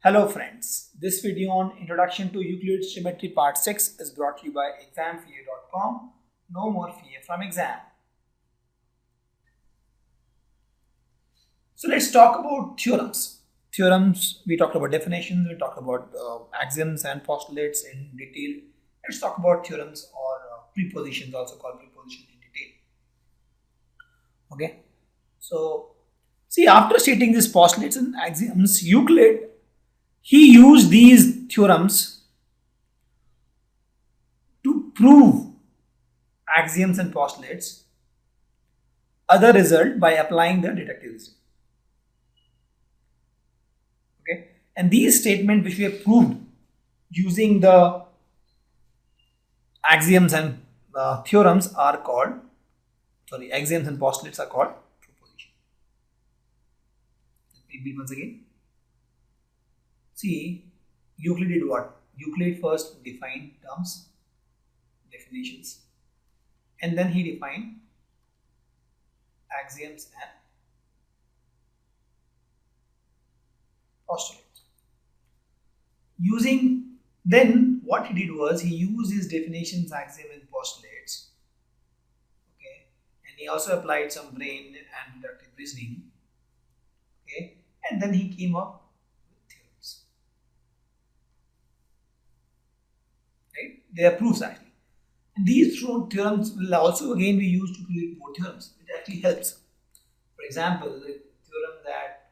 Hello friends, this video on Introduction to Euclid Geometry Part 6 is brought to you by examfear.com. No more fear from exam. So let's talk about theorems. Theorems, we talked about definitions, we talked about axioms and postulates in detail. Let's talk about theorems or prepositions, also called preposition in detail. Okay, so see, after stating these postulates and axioms, Euclid he used these theorems to prove axioms and postulates. Other result by applying the deductive reasoning. Okay, and these statements which we have proved using the axioms and theorems are called, axioms and postulates are called proposition. Let me read once again. See, Euclid did what? Euclid first defined terms, definitions, and then he defined axioms and postulates. Then what he did was he used his definitions, axioms and postulates, okay, and he also applied some brain and deductive reasoning, okay, and then he came up right? They are proofs actually. And these theorems will also again be used to create more theorems. It actually helps. For example, the theorem that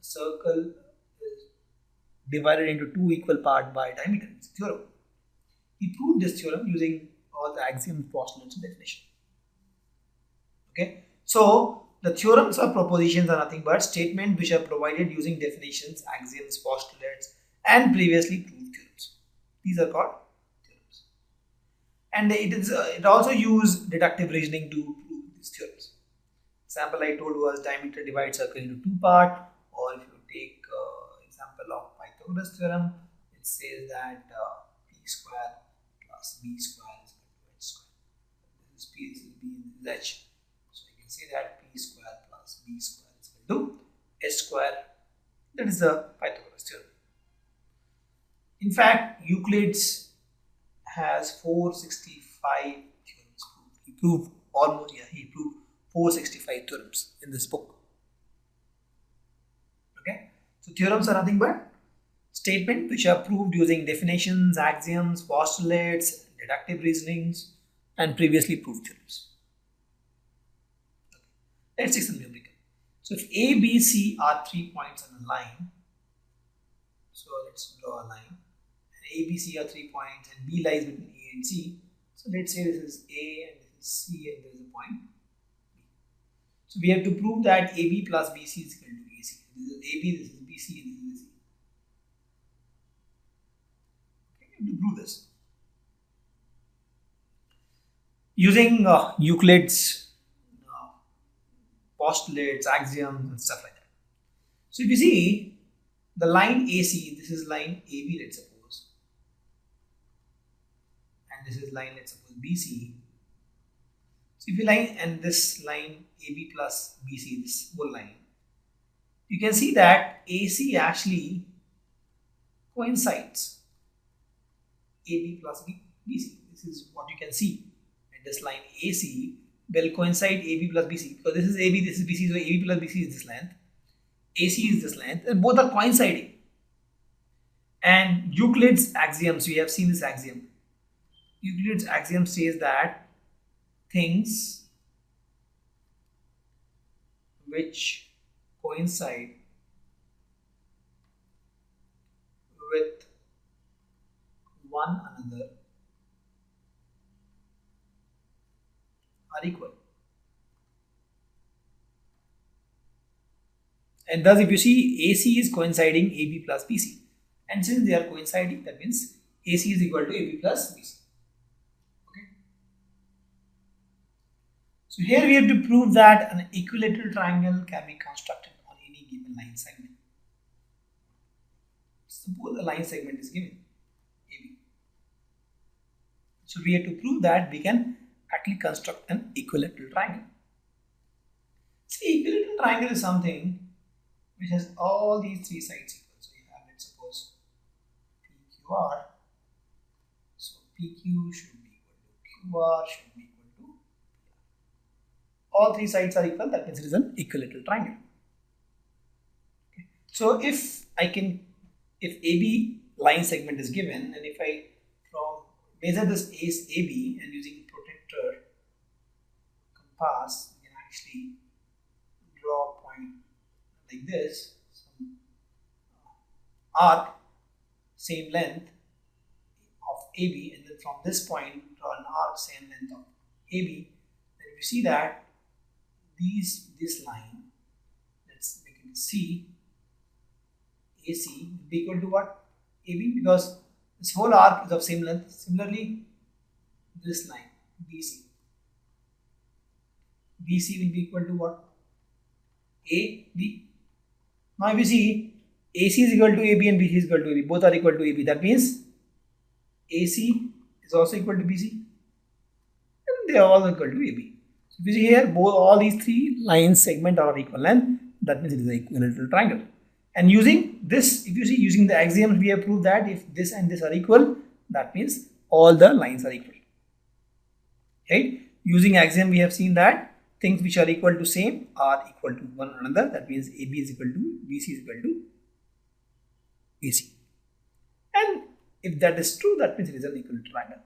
a circle is divided into two equal parts by diameter is a theorem. He proved this theorem using all the axioms, postulates, and definition. Okay, so the theorems or propositions are nothing but statements which are provided using definitions, axioms, postulates, and previously proved theorems. These are called. And it also uses deductive reasoning to prove these theorems. Example I told was diameter divides circle into two parts, or if you take example of Pythagoras theorem, it says that p square plus b square is equal to h square. This is p, this is b, and this is h. So you can say that p square plus b square is equal to h square. That is the Pythagoras theorem. In fact, Euclid's has 465 theorems proved. He proved 465 theorems in this book. Okay, so theorems are nothing but statements which are proved using definitions, axioms, postulates, deductive reasonings, and previously proved theorems. Okay. Let's take some numerical. So if A, B, C are 3 points on a line, so let's draw a line. A, B, C are 3 points and B lies between A and C. So let's say this is A and this is C and there is a point B. So we have to prove that AB plus BC is equal to AC. This is AB, this is BC, and this is AC. Okay, we have to prove this. Using Euclid's postulates, axioms and stuff like that. So if you see the line AC, this is line AB, let's suppose. This is line, let's suppose BC. So if you line and this line AB plus BC, this whole line, you can see that AC actually coincides AB plus BC. This is what you can see. And this line AC will coincide AB plus BC because this is AB, this is BC, so AB plus BC is this length, AC is this length, and both are coinciding. And Euclid's axioms, we have seen this axiom. Euclid's axiom says that things which coincide with one another are equal. And thus if you see AC is coinciding AB plus BC, and since they are coinciding, that means AC is equal to AB plus BC. So here we have to prove that an equilateral triangle can be constructed on any given line segment. Suppose a line segment is given, AB. So we have to prove that we can actually construct an equilateral triangle. See, equilateral triangle is something which has all these three sides equal. So you have, let's suppose, QR. So PQ should be equal to QR should be equal to all three sides are equal, that means it is an equilateral triangle. Okay. So if AB line segment is given, and if I measure this as AB and using protractor compass, we can actually draw a point like this, some arc same length of AB, and then from this point draw an arc same length of AB. Then you see that this line, let's make it C, AC will be equal to what? AB, because this whole arc is of same length. Similarly, this line BC will be equal to what? AB. Now if you see, AC is equal to AB and BC is equal to AB, both are equal to AB, that means AC is also equal to BC and they are all equal to AB. So if you see here, all these three lines segment are of equal length, that means it is an equilateral triangle. And using this, if you see, using the axioms, we have proved that if this and this are equal, that means all the lines are equal. Right? Using axiom, we have seen that things which are equal to same are equal to one another. That means AB is equal to BC is equal to AC. And if that is true, that means it is an equilateral triangle.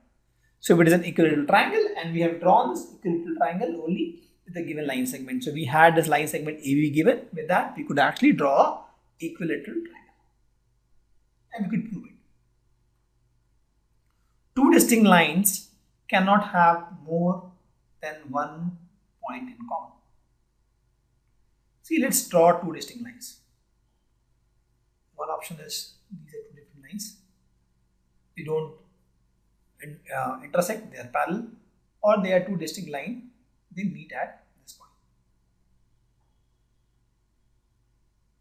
So if it is an equilateral triangle and we have drawn this equilateral triangle only with a given line segment. So we had this line segment AB given. With that, we could actually draw equilateral triangle and we could prove it. Two distinct lines cannot have more than one point in common. See, let's draw two distinct lines. One option is these are two different lines. They don't intersect, they are parallel, or they are two distinct lines, they meet at this point.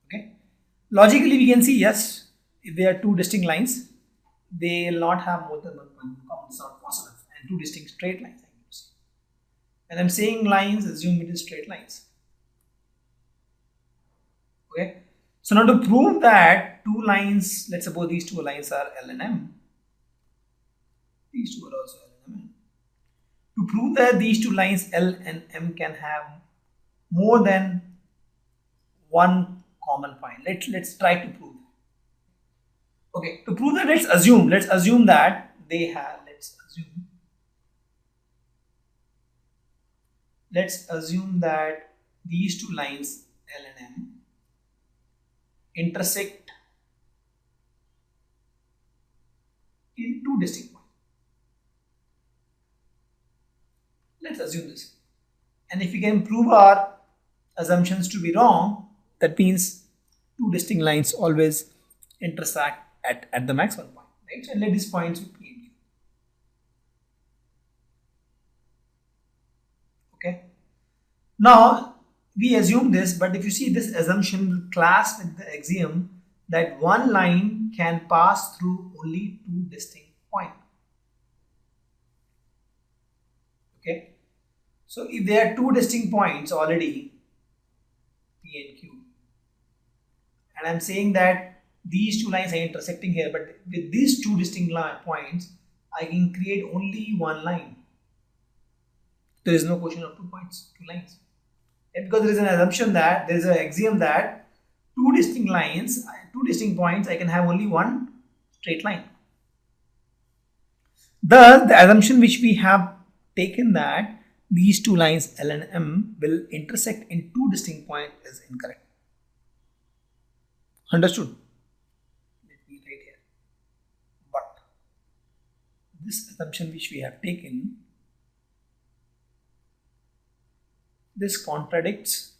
Okay. Logically, we can see yes, if they are two distinct lines, they will not have more than one point in common. It's not possible. And two distinct straight lines. When I'm saying lines, assume it is straight lines. Okay. So now to prove that two lines, let's suppose these two lines are L and M. These two are also L and M. To prove that these two lines L and M can have more than one common point. Let's try to prove. Okay, to prove that, let's assume that they have, let's assume that these two lines L and M intersect in two distinct points. Let's assume this. And if we can prove our assumptions to be wrong, that means two distinct lines always intersect at the max one point. Right? So let these points be P and Q. Okay. Now we assume this, but if you see, this assumption will clash with the axiom that one line can pass through only two distinct points. Okay. So if there are two distinct points already, P and Q, and I'm saying that these two lines are intersecting here, but with these two distinct points, I can create only one line. There is no question of 2 points, 2 lines. And because there is an assumption that there is an axiom that two distinct lines, two distinct points, I can have only one straight line. Thus, the assumption which we have taken that these two lines L and M will intersect in two distinct points is incorrect. Understood? Let me write here. But this assumption which we have taken, this contradicts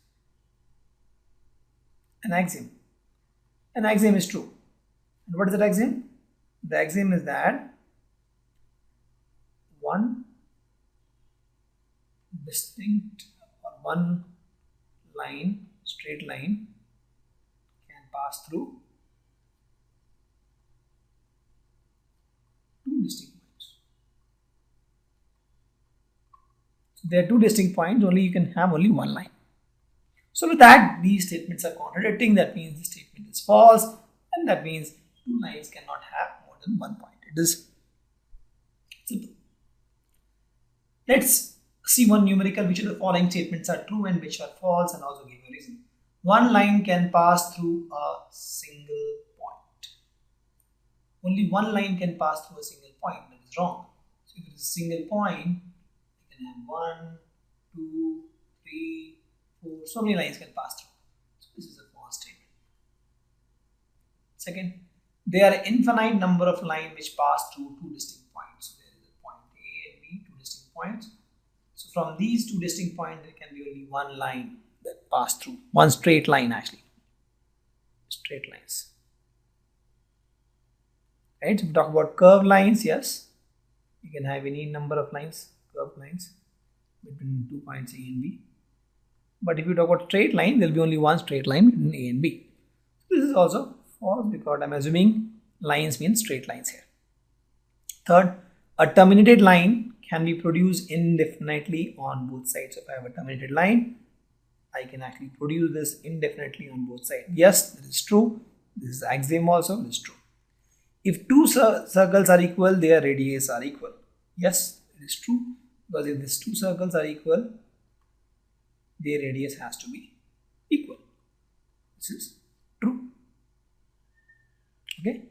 an axiom. An axiom is true. And what is that axiom? The axiom is that one distinct or one line, straight line, can pass through two distinct points. So there are two distinct points, only you can have only one line. So with that, these statements are contradicting. That means the statement is false, and that means two lines cannot have more than 1 point. It is simple. Let's see one numerical. Which of the following statements are true and which are false, and also give a reason. One line can pass through a single point. Only one line can pass through a single point. That is wrong. So if it is a single point, you can have 1, 2, 3, 4. So many lines can pass through. So this is a false statement. Second, there are infinite number of lines which pass through two distinct points. So there is a point A and B, two distinct points. So from these two distinct points, there can be only one line that pass through. One straight line actually. Straight lines. Right? If we talk about curved lines, yes, you can have any number of lines, curved lines between 2 points A and B. But if you talk about straight line, there will be only one straight line between A and B. This is also false because I'm assuming lines mean straight lines here. Third, a terminated line can be produced indefinitely on both sides. So if I have a terminated line, I can actually produce this indefinitely on both sides. Yes, that is true. This is axiom also, this is true. If two circles are equal, their radius are equal. Yes, it is true, because if these two circles are equal, their radius has to be equal. This is true. Okay.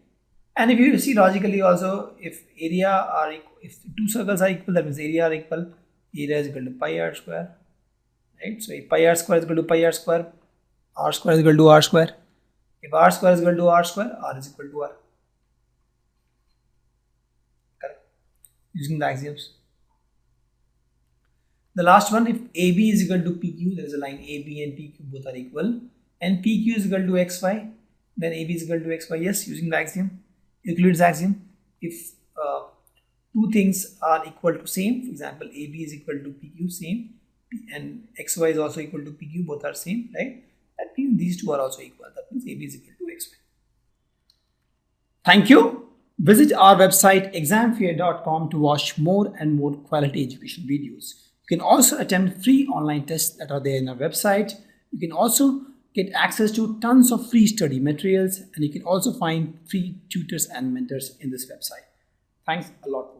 And if you see logically also, if area are equal, if two circles are equal, that means area are equal. Area is equal to pi r square. Right. So if pi r square is equal to pi r square, r square is equal to r square. If r square is equal to r square, r is equal to r. Correct. Using the axioms. The last one, if AB is equal to PQ, there is a line AB and PQ both are equal, and PQ is equal to XY, then AB is equal to XY. Yes, using the axiom, Euclid's axiom. If two things are equal to same, for example, AB is equal to PQ, same, and XY is also equal to PQ, both are same, right? That means these two are also equal. That means AB is equal to XY. Thank you. Visit our website examfear.com to watch more and more quality education videos. You can also attempt free online tests that are there in our website. You can also get access to tons of free study materials, and you can also find free tutors and mentors in this website. Thanks a lot.